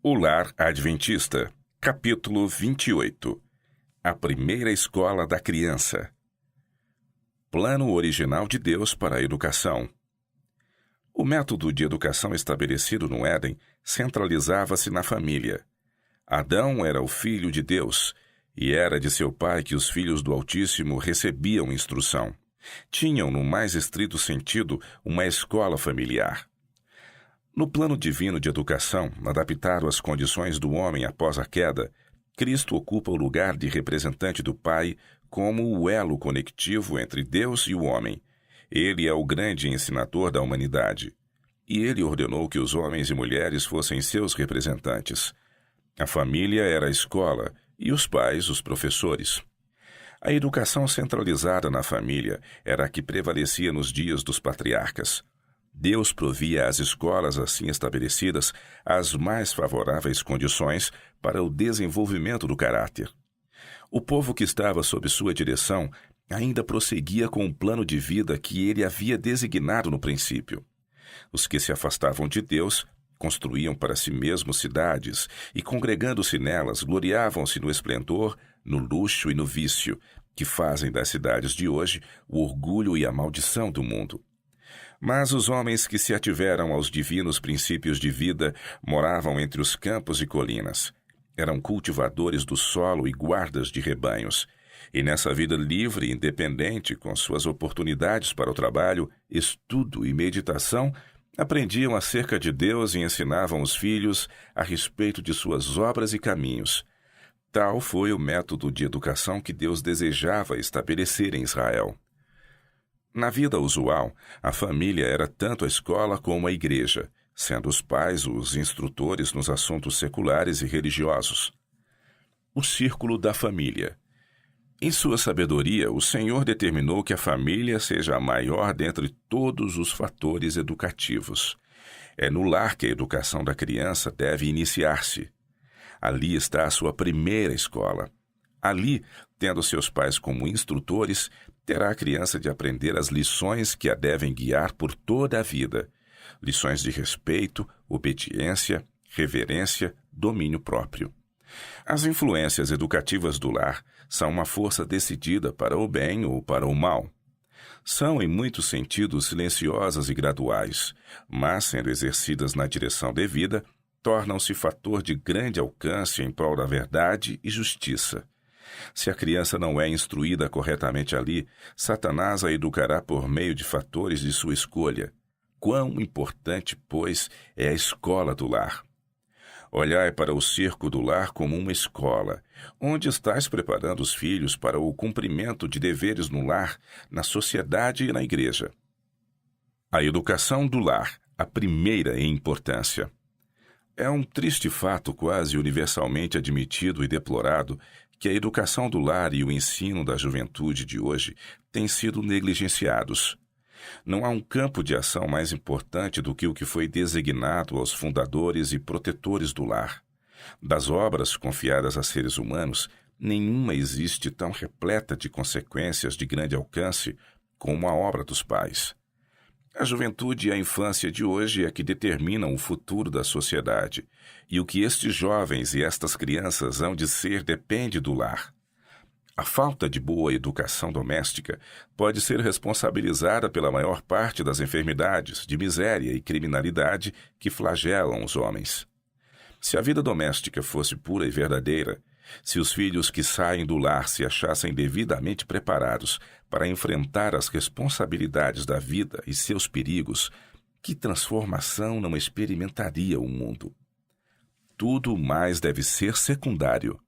O Lar Adventista, capítulo 28. A primeira escola da criança. Plano original de Deus para a educação. O método de educação estabelecido no Éden centralizava-se na família. Adão era o filho de Deus, e era de seu pai que os filhos do Altíssimo recebiam instrução. Tinham, no mais estrito sentido, uma escola familiar. No plano divino de educação, adaptado às condições do homem após a queda, Cristo ocupa o lugar de representante do Pai como o elo conectivo entre Deus e o homem. Ele é o grande ensinador da humanidade. E ele ordenou que os homens e mulheres fossem seus representantes. A família era a escola e os pais os professores. A educação centralizada na família era a que prevalecia nos dias dos patriarcas. Deus provia às escolas assim estabelecidas as mais favoráveis condições para o desenvolvimento do caráter. O povo que estava sob sua direção ainda prosseguia com o plano de vida que ele havia designado no princípio. Os que se afastavam de Deus construíam para si mesmos cidades e, congregando-se nelas, gloriavam-se no esplendor, no luxo e no vício, que fazem das cidades de hoje o orgulho e a maldição do mundo. Mas os homens que se ativeram aos divinos princípios de vida moravam entre os campos e colinas. Eram cultivadores do solo e guardas de rebanhos. E nessa vida livre e independente, com suas oportunidades para o trabalho, estudo e meditação, aprendiam acerca de Deus e ensinavam os filhos a respeito de suas obras e caminhos. Tal foi o método de educação que Deus desejava estabelecer em Israel. Na vida usual, a família era tanto a escola como a igreja, sendo os pais os instrutores nos assuntos seculares e religiosos. O círculo da família. Em sua sabedoria, o Senhor determinou que a família seja a maior dentre todos os fatores educativos. É no lar que a educação da criança deve iniciar-se. Ali está a sua primeira escola. Ali, tendo seus pais como instrutores, terá a criança de aprender as lições que a devem guiar por toda a vida. Lições de respeito, obediência, reverência, domínio próprio. As influências educativas do lar são uma força decidida para o bem ou para o mal. São, em muitos sentidos, silenciosas e graduais, mas, sendo exercidas na direção devida, tornam-se fator de grande alcance em prol da verdade e justiça. Se a criança não é instruída corretamente ali, Satanás a educará por meio de fatores de sua escolha. Quão importante, pois, é a escola do lar. Olhai para o circo do lar como uma escola, onde estás preparando os filhos para o cumprimento de deveres no lar, na sociedade e na igreja. A educação do lar, a primeira em importância. É um triste fato quase universalmente admitido e deplorado que a educação do lar e o ensino da juventude de hoje têm sido negligenciados. Não há um campo de ação mais importante do que o que foi designado aos fundadores e protetores do lar. Das obras confiadas a seres humanos, nenhuma existe tão repleta de consequências de grande alcance como a obra dos pais. A juventude e a infância de hoje é que determinam o futuro da sociedade, e o que estes jovens e estas crianças hão de ser depende do lar. A falta de boa educação doméstica pode ser responsabilizada pela maior parte das enfermidades, de miséria e criminalidade que flagelam os homens. Se a vida doméstica fosse pura e verdadeira, se os filhos que saem do lar se achassem devidamente preparados para enfrentar as responsabilidades da vida e seus perigos, que transformação não experimentaria o mundo? Tudo mais deve ser secundário.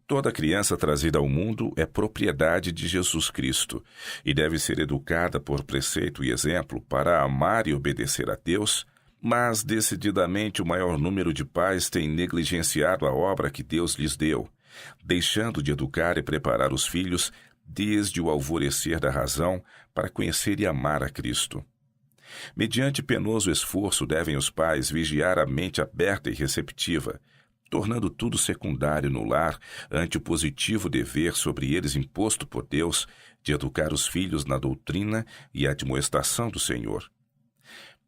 Toda criança trazida ao mundo é propriedade de Jesus Cristo e deve ser educada por preceito e exemplo para amar e obedecer a Deus, mas decididamente o maior número de pais tem negligenciado a obra que Deus lhes deu, deixando de educar e preparar os filhos desde o alvorecer da razão para conhecer e amar a Cristo. Mediante penoso esforço devem os pais vigiar a mente aberta e receptiva, tornando tudo secundário no lar ante o positivo dever sobre eles imposto por Deus de educar os filhos na doutrina e admoestação do Senhor.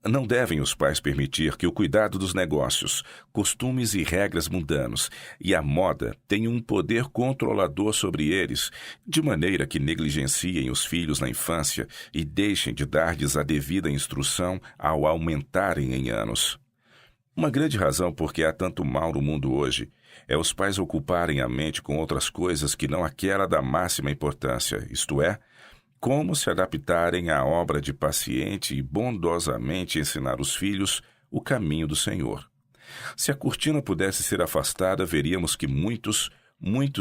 Não devem os pais permitir que o cuidado dos negócios, costumes e regras mundanos e a moda tenham um poder controlador sobre eles, de maneira que negligenciem os filhos na infância e deixem de dar-lhes a devida instrução ao aumentarem em anos. Uma grande razão por que há tanto mal no mundo hoje é os pais ocuparem a mente com outras coisas que não aquela da máxima importância, isto é, como se adaptarem à obra de paciente e bondosamente ensinar os filhos o caminho do Senhor. Se a cortina pudesse ser afastada, veríamos que muitos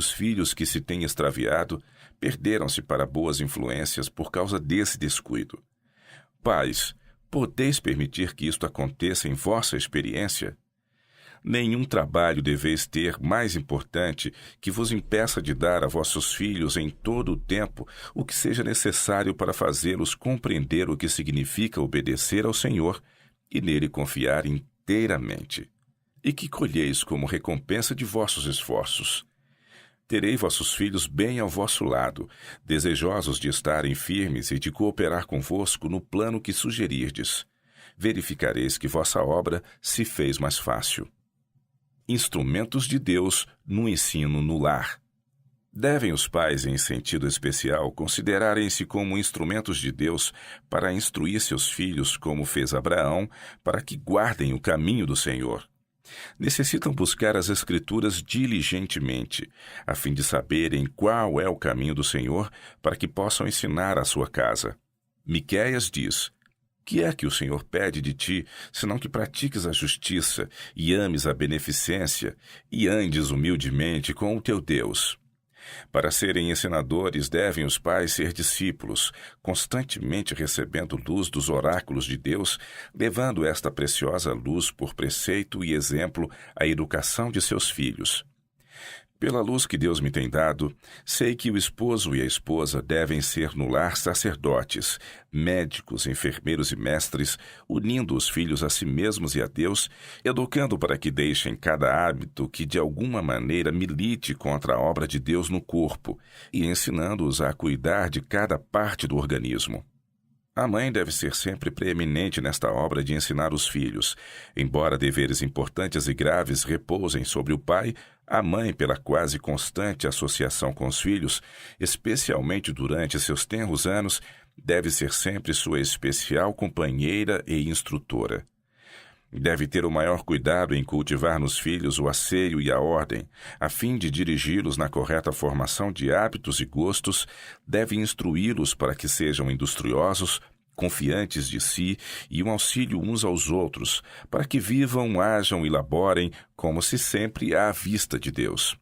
filhos que se têm extraviado perderam-se para boas influências por causa desse descuido. Pais, podeis permitir que isto aconteça em vossa experiência? Nenhum trabalho deveis ter mais importante que vos impeça de dar a vossos filhos em todo o tempo o que seja necessário para fazê-los compreender o que significa obedecer ao Senhor e nele confiar inteiramente. E que colheis como recompensa de vossos esforços. Terei vossos filhos bem ao vosso lado, desejosos de estarem firmes e de cooperar convosco no plano que sugerirdes. Verificareis que vossa obra se fez mais fácil. Instrumentos de Deus no ensino no lar. Devem os pais, em sentido especial, considerarem-se como instrumentos de Deus para instruir seus filhos, como fez Abraão, para que guardem o caminho do Senhor. Necessitam buscar as Escrituras diligentemente, a fim de saberem qual é o caminho do Senhor, para que possam ensinar à sua casa. Miqueias diz: que é que o Senhor pede de ti, senão que pratiques a justiça e ames a beneficência e andes humildemente com o teu Deus? Para serem ensinadores, devem os pais ser discípulos, constantemente recebendo luz dos oráculos de Deus, levando esta preciosa luz por preceito e exemplo à educação de seus filhos. Pela luz que Deus me tem dado, sei que o esposo e a esposa devem ser no lar sacerdotes, médicos, enfermeiros e mestres, unindo os filhos a si mesmos e a Deus, educando para que deixem cada hábito que de alguma maneira milite contra a obra de Deus no corpo e ensinando-os a cuidar de cada parte do organismo. A mãe deve ser sempre preeminente nesta obra de ensinar os filhos. Embora deveres importantes e graves repousem sobre o pai, a mãe, pela quase constante associação com os filhos, especialmente durante seus tenros anos, deve ser sempre sua especial companheira e instrutora. Deve ter o maior cuidado em cultivar nos filhos o asseio e a ordem, a fim de dirigi-los na correta formação de hábitos e gostos, deve instruí-los para que sejam industriosos, confiantes de si e um auxílio uns aos outros, para que vivam, hajam e laborem como se sempre à vista de Deus.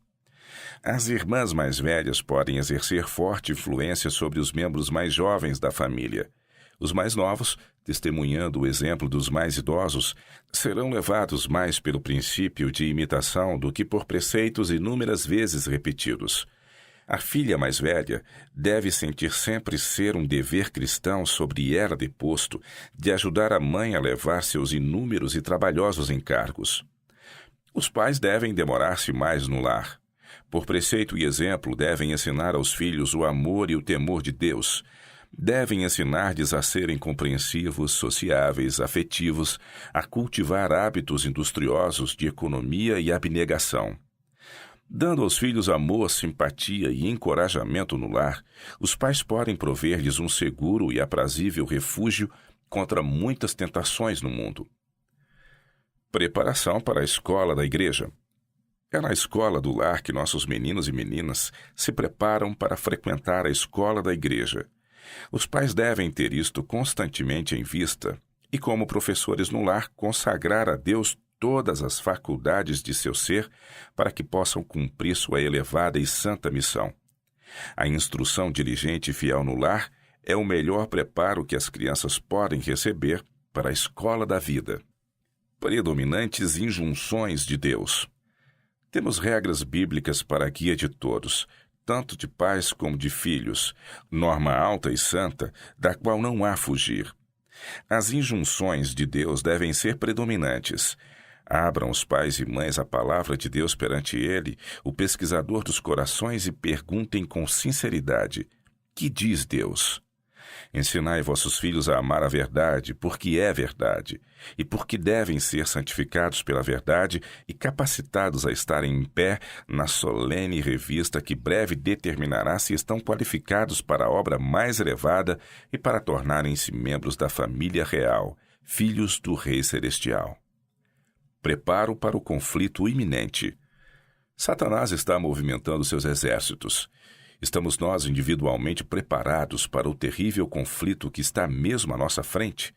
As irmãs mais velhas podem exercer forte influência sobre os membros mais jovens da família. Os mais novos, testemunhando o exemplo dos mais idosos, serão levados mais pelo princípio de imitação do que por preceitos inúmeras vezes repetidos. A filha mais velha deve sentir sempre ser um dever cristão sobre ela deposto de ajudar a mãe a levar seus inúmeros e trabalhosos encargos. Os pais devem demorar-se mais no lar. Por preceito e exemplo, devem ensinar aos filhos o amor e o temor de Deus. Devem ensinar-lhes a serem compreensivos, sociáveis, afetivos, a cultivar hábitos industriosos de economia e abnegação. Dando aos filhos amor, simpatia e encorajamento no lar, os pais podem prover-lhes um seguro e aprazível refúgio contra muitas tentações no mundo. Preparação para a escola da igreja. É na escola do lar que nossos meninos e meninas se preparam para frequentar a escola da igreja. Os pais devem ter isto constantemente em vista e, como professores no lar, consagrar a Deus todas as faculdades de seu ser para que possam cumprir sua elevada e santa missão. A instrução diligente e fiel no lar é o melhor preparo que as crianças podem receber para a escola da vida. Predominantes injunções de Deus. Temos regras bíblicas para a guia de todos, tanto de pais como de filhos, norma alta e santa, da qual não há fugir. As injunções de Deus devem ser predominantes. Abram os pais e mães a palavra de Deus perante ele, o pesquisador dos corações, e perguntem com sinceridade: que diz Deus? Ensinai vossos filhos a amar a verdade, porque é verdade, e porque devem ser santificados pela verdade e capacitados a estarem em pé na solene revista que breve determinará se estão qualificados para a obra mais elevada e para tornarem-se membros da família real, filhos do Rei Celestial. Preparo para o conflito iminente. Satanás está movimentando seus exércitos. Estamos nós individualmente preparados para o terrível conflito que está mesmo à nossa frente?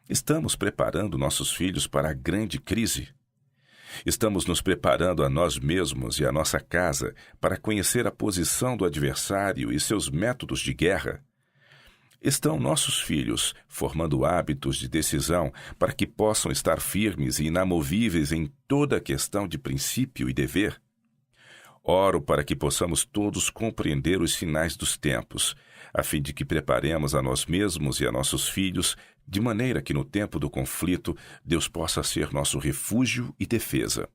Estamos preparando nossos filhos para a grande crise? Estamos nos preparando a nós mesmos e a nossa casa para conhecer a posição do adversário e seus métodos de guerra? Estão nossos filhos formando hábitos de decisão para que possam estar firmes e inamovíveis em toda questão de princípio e dever? Oro para que possamos todos compreender os sinais dos tempos, a fim de que preparemos a nós mesmos e a nossos filhos, de maneira que no tempo do conflito Deus possa ser nosso refúgio e defesa.